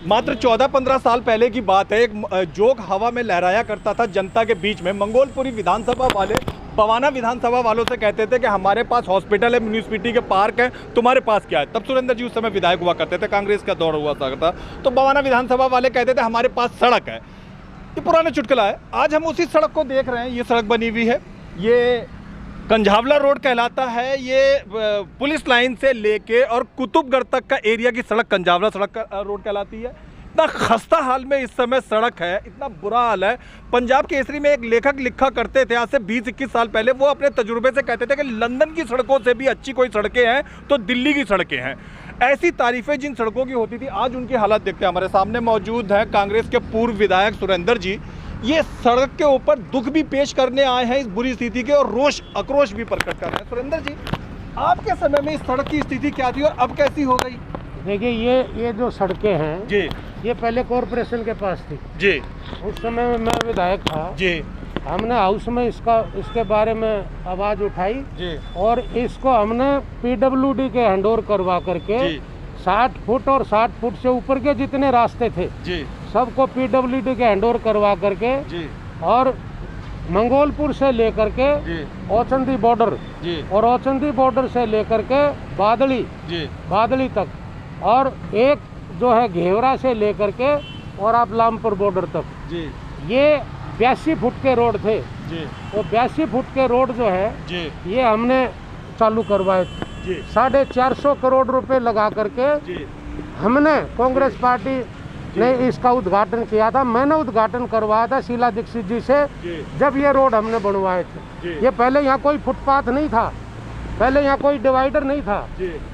मात्र 14-15 साल पहले की बात है, एक जोक हवा में लहराया करता था जनता के बीच में। मंगोलपुरी विधानसभा वाले बवाना विधानसभा वालों से कहते थे कि हमारे पास हॉस्पिटल है, म्यूनिसिपैलिटी के पार्क है, तुम्हारे पास क्या है। तब सुरेंद्र जी उस समय विधायक हुआ करते थे, कांग्रेस का दौर हुआ करता था। तो बवाना विधानसभा वाले कहते थे हमारे पास सड़क है। ये पुराना चुटकुला है। आज हम उसी सड़क को देख रहे हैं। ये सड़क बनी हुई है, ये कंझावला रोड कहलाता है। ये पुलिस लाइन से लेके और कुतुबगढ़ तक का एरिया की सड़क कंझावला सड़क रोड कहलाती है। इतना खस्ता हाल में इस समय सड़क है, इतना बुरा हाल है। पंजाब केसरी में एक लेखक लिखा करते थे आज से 20-21 साल पहले, वो अपने तजुर्बे से कहते थे कि लंदन की सड़कों से भी अच्छी कोई सड़कें हैं तो दिल्ली की सड़कें हैं। ऐसी तारीफें जिन सड़कों की होती थी, आज उनकी हालत देखते हैं। हमारे सामने मौजूद है कांग्रेस के पूर्व विधायक सुरेंद्र जी। ये सड़क के ऊपर दुख भी पेश करने आए हैं इस बुरी स्थिति के, और रोष आक्रोश भी प्रकट कर रहे हैं। सुरेंद्र जी, आपके समय में इस सड़क की स्थिति क्या थी और अब कैसी हो गई? देखिए, ये जो सड़कें हैं जी, ये पहले कॉरपोरेशन के पास थी जी। उस समय में मैं विधायक था जी। हमने हाउस में इसके बारे में आवाज़ उठाई जी, और इसको हमने PWD के हैंडओवर करवा करके 60 फुट और 60 फुट से ऊपर के जितने रास्ते थे जी, सबको PWD के हैंडओवर करवा करके जी, और मंगोलपुर से लेकर के औचंदी बॉर्डर और औचंदी बॉर्डर से लेकर के बादली तक, और एक जो है घेवरा से लेकर के और आप लामपुर बॉर्डर तक जी, ये 82 फुट के रोड थे जी। वो 82 फुट के रोड जो है जी, ये हमने चालू करवाए थे 450 करोड़ रुपए लगा करके जी। हमने कांग्रेस पार्टी ने इसका उद्घाटन किया था। मैंने उद्घाटन करवाया था शीला दीक्षित जी से जब ये रोड हमने बनवाए थे। ये पहले यहाँ कोई फुटपाथ नहीं था, पहले यहाँ कोई डिवाइडर नहीं था,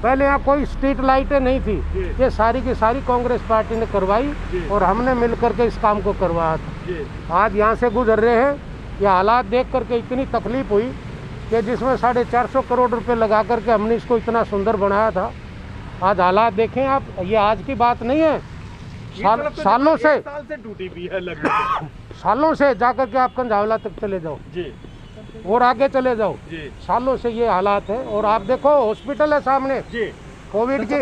पहले यहाँ कोई स्ट्रीट लाइटें नहीं थी। ये सारी की सारी कांग्रेस पार्टी ने करवाई और हमने मिलकर के इस काम को करवाया था। आज यहाँ से गुजर रहे हैं, ये हालात देख करके इतनी तकलीफ हुई कि जिसमें 450 करोड़ रुपए लगा करके हमने इसको इतना सुंदर बनाया था। आज हालात देखें आप, ये आज की बात नहीं है, सालों से टूटी भी है लगभग। सालों से जाकर के आप कंझावला तक चले जाओ जी, और आगे चले जाओ जी, सालों से ये हालात है। और आप देखो हॉस्पिटल है सामने जी, कोविड की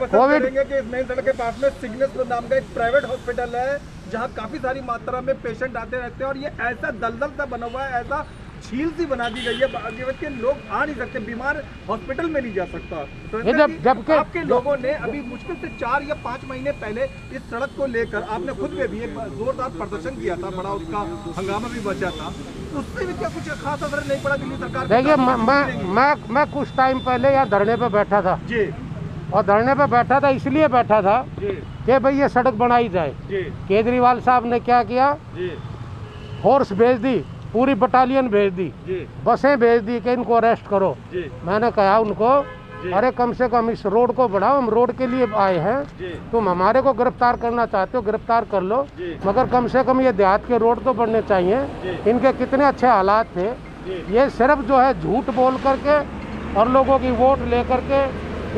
कोविड के इस नई सड़क के पास में सिग्नस नाम का एक प्राइवेट हॉस्पिटल है, जहाँ काफी सारी मात्रा में पेशेंट आते रहते हैं। और ये ऐसा दलदल सा बना हुआ है, ऐसा झील सी बना दी गई है कि लोग आ नहीं सकते, बीमार हॉस्पिटल में नहीं जा सकता। तो जब आपके लोगों ने अभी मुश्किल से 4 या 5 महीने पहले इस सड़क को लेकर आपने खुद में भी एक जोरदार प्रदर्शन किया था, बड़ा उसका हंगामा भी बचा था, उससे भी क्या कुछ खास असर नहीं पड़ा दिल्ली सरकार? देखिए, मैं कुछ टाइम पहले यहाँ धरने पे बैठा था जी, और धरने पे बैठा था इसलिए बैठा था कि भाई ये सड़क बनाई जाए। केजरीवाल साहब ने क्या किया, फोर्स भेज दी, पूरी बटालियन भेज दी, बसें भेज दी कि इनको अरेस्ट करो। मैंने कहा उनको, अरे कम से कम इस रोड को बढ़ाओ, हम रोड के लिए आए हैं, तुम हमारे को गिरफ्तार करना चाहते हो गिरफ्तार कर लो, मगर कम से कम ये देहात के रोड तो बनने चाहिए। इनके कितने अच्छे हालात थे। ये सिर्फ जो है झूठ बोल करके और लोगों की वोट ले करके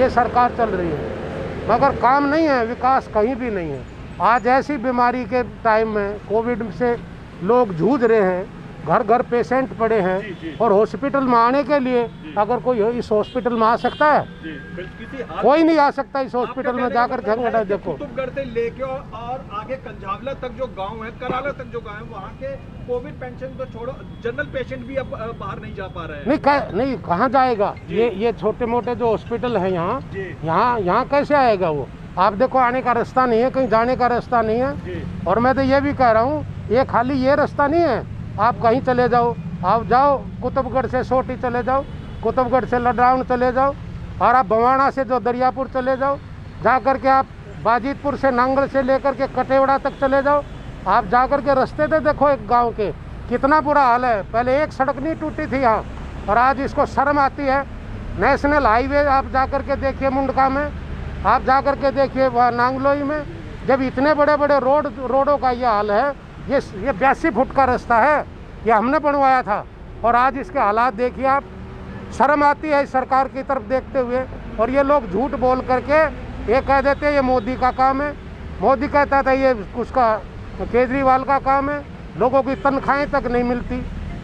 ये सरकार चल रही है, मगर काम नहीं है, विकास कहीं भी नहीं है। आज ऐसी बीमारी के टाइम में कोविड से लोग जूझ रहे हैं, घर घर पेशेंट पड़े हैं, और हॉस्पिटल में आने के लिए अगर कोई इस हॉस्पिटल में आ सकता है, कोई नहीं आ सकता इस हॉस्पिटल में जाकर झंगड़ा। देखो, कुतुबगढ़ से लेके और आगे कंझावला तक जो गांव है, कराला तक जो गांव है, वहाँ के कोविड पेशेंट तो छोड़ो, जनरल पेशेंट भी अब बाहर नहीं जा पा रहे हैं। नहीं कहाँ जाएगा? ये छोटे मोटे जो हॉस्पिटल है यहाँ कैसे आएगा वो? आप देखो, आने का रास्ता नहीं है, कहीं जाने का रास्ता नहीं है। और मैं तो ये भी कह रहा हूँ, ये खाली ये रास्ता नहीं है, आप कहीं चले जाओ, आप जाओ कुतुबगढ़ से सोटी चले जाओ, कुतुबगढ़ से लड्राउन चले जाओ, और आप बवाना से जो दरियापुर चले जाओ, जा कर के आप बाजीतपुर से नांगल से लेकर के कटेवड़ा तक चले जाओ। आप जा कर के रास्ते पे देखो एक गांव के कितना बुरा हाल है। पहले एक सड़क नहीं टूटी थी यहाँ, और आज इसको शर्म आती है। नेशनल हाईवे आप जा कर के देखिए, मुंडका में आप जा कर के देखिए, वहाँ नांगलोई में, जब इतने बड़े बड़े रोडों का ये हाल है। ये 82 फुट का रास्ता है, ये हमने बनवाया था, और आज इसके हालात देखिए आप। शर्म आती है इस सरकार की तरफ देखते हुए। और ये लोग झूठ बोल करके ये कह देते हैं ये मोदी का काम है, मोदी कहता था ये उसका केजरीवाल का काम है। लोगों की तनख्वाहें तक नहीं मिलती,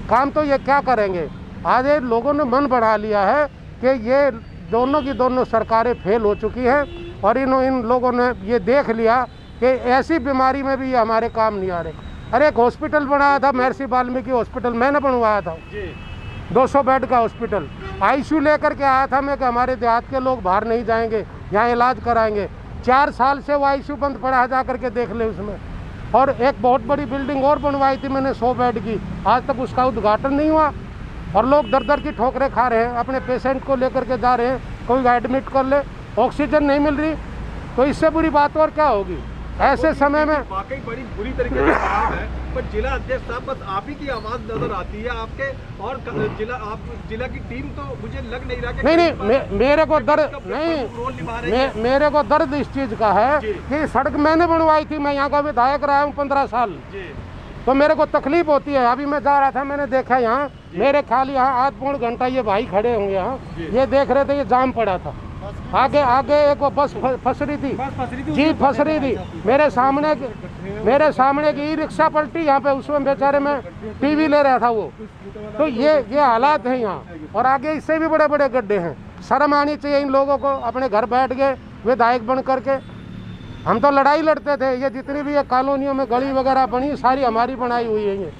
काम तो ये क्या करेंगे? आज ये लोगों ने मन बढ़ा लिया है कि ये दोनों की दोनों सरकारें फेल हो चुकी हैं, और इन लोगों ने ये देख लिया कि ऐसी बीमारी में भी ये हमारे काम नहीं आ रहे। अरे एक हॉस्पिटल बनाया था महर्षि वाल्मीकि हॉस्पिटल, मैंने बनवाया था 200 बेड का हॉस्पिटल। आईसीयू लेकर के आया था मैं कि हमारे देहात के लोग बाहर नहीं जाएंगे, यहाँ इलाज कराएंगे। 4 साल से वो आईसीयू बंद पड़ा है, जा करके देख ले उसमें। और एक बहुत बड़ी बिल्डिंग और बनवाई थी मैंने 100 बेड की, आज तक उसका उद्घाटन नहीं हुआ। और लोग दर दर की ठोकरें खा रहे हैं, अपने पेशेंट को लेकर के जा रहे हैं, कोई एडमिट कर ले, ऑक्सीजन नहीं मिल रही, तो इससे बुरी बात और क्या होगी। ऐसे समय में वाकई बड़ी बुरी तरीके से खराब है। पर जिला अध्यक्ष साहब, बस आप ही की आवाज़ नजर आती है आपके, और जिला की टीम तो मुझे लग नहीं रहा कि नहीं, मेरे को दर्द नहीं, मेरे को दर्द इस चीज़ का है कि सड़क मैंने बनवाई थी, मैं यहाँ का विधायक रहा हूँ 15 साल, तो मेरे को तकलीफ होती है। अभी मैं जा रहा था, मैंने देखा यहाँ मेरे ख्याल यहाँ आध पौन घंटा ये भाई खड़े होंगे यहाँ, ये देख रहे थे, ये जाम पड़ा था। आगे एक वो बस फंस रही थी जी, फंस रही थी मेरे सामने की ई रिक्शा पलटी यहाँ पे, उसमें बेचारे में टीवी ले रहा था वो। तो ये हालात हैं यहाँ, और आगे इससे भी बड़े बड़े गड्ढे हैं। शर्म आनी चाहिए इन लोगों को, अपने घर बैठ गए विधायक बन करके। हम तो लड़ाई लड़ते थे, ये जितनी भी ये कॉलोनियों में गली वगैरह बनी सारी हमारी बनाई हुई है, ये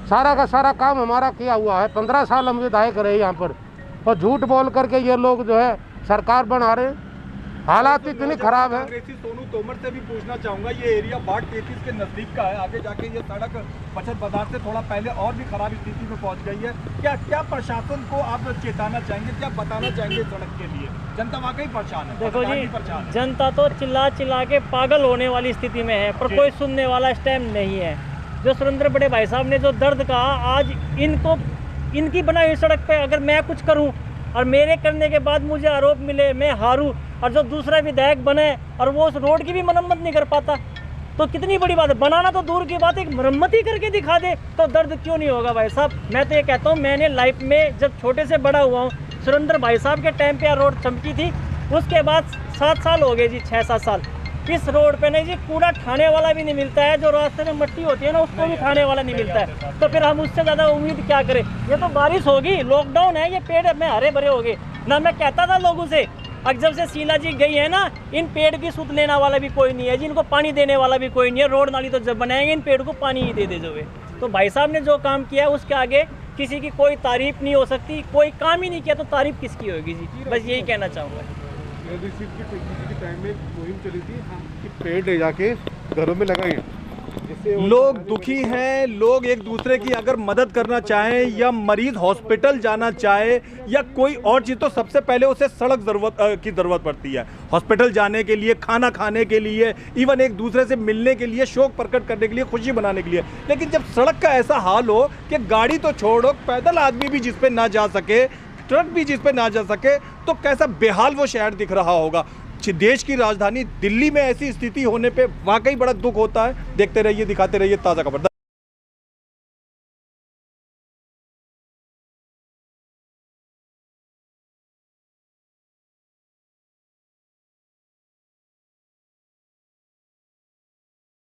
सारा का सारा काम हमारा किया हुआ है। 15 साल हम विधायक रहे यहाँ पर, और झूठ बोल करके ये लोग जो है सरकार बना रहे हैं। हालात इतनी खराब है। सोनू तोमर से भी पूछना चाहूंगा, ये एरिया वार्ड 33 के नजदीक का है, आगे जाके ये सड़क बचत बाजार से थोड़ा पहले और भी खराब स्थिति में पहुंच गई है। क्या प्रशासन को आप चेताना चाहेंगे, क्या बताना चाहेंगे सड़क के लिए? जनता वाकई परेशान है। देखो जी, जनता तो चिल्ला चिल्ला के पागल होने वाली स्थिति में है, पर कोई सुनने वाला इस टाइम नहीं है। जो सुरेंद्र बड़े भाई साहब ने जो दर्द कहा, आज इनकी बनाई हुई सड़क पे अगर मैं कुछ करूं और मेरे करने के बाद मुझे आरोप मिले, मैं हारूं, और जो दूसरा विधायक बने और वो उस रोड की भी मरम्मत नहीं कर पाता, तो कितनी बड़ी बात है। बनाना तो दूर की बात, एक मरम्मत ही करके दिखा दे तो दर्द क्यों नहीं होगा भाई साहब। मैं तो ये कहता हूँ, मैंने लाइफ में जब छोटे से बड़ा हुआ हूँ, सुरेंद्र भाई साहब के टाइम पे रोड चमकी थी, उसके बाद 7 साल हो गए जी, 6-7 साल इस रोड पे नहीं जी कूड़ा ठाने वाला भी नहीं मिलता है। जो रास्ते में मट्टी होती है ना, उसको भी ठाने वाला नहीं मिलता है। तो फिर हम उससे ज़्यादा उम्मीद क्या करें। ये तो बारिश होगी, लॉकडाउन है, ये पेड़ में हरे भरे हो गए ना। मैं कहता था लोगों से, अब जब से शीला जी गई है ना, इन पेड़ की सुध लेने वाला भी कोई नहीं है जी, इनको पानी देने वाला भी कोई नहीं है। रोड नाली तो जब बनाएंगे, इन पेड़ को पानी ही दे दे जो है। तो भाई साहब ने जो काम किया है उसके आगे किसी की कोई तारीफ नहीं हो सकती। कोई काम ही नहीं किया तो तारीफ किसकी होगी जी, बस यही कहना चाहूँगा। टाइम में मुहिम चली थी कि पेड़ ले जाके घरों में लगाएं। लोग दुखी हैं, लोग एक दूसरे की अगर मदद करना चाहें या मरीज हॉस्पिटल जाना चाहे या कोई और चीज़, तो सबसे पहले उसे सड़क की ज़रूरत पड़ती है। हॉस्पिटल जाने के लिए, खाना खाने के लिए, इवन एक दूसरे से मिलने के लिए, शौक प्रकट करने के लिए, खुशी मनाने के लिए। लेकिन जब सड़क का ऐसा हाल हो कि गाड़ी तो छोड़ो, पैदल आदमी भी जिस पे ना जा सके, ट्रक भी जिस पे ना जा सके, तो कैसा बेहाल वो शहर दिख रहा होगा। देश की राजधानी दिल्ली में ऐसी स्थिति होने पे वाकई बड़ा दुख होता है। देखते रहिए, दिखाते रहिए ताज़ा खबर।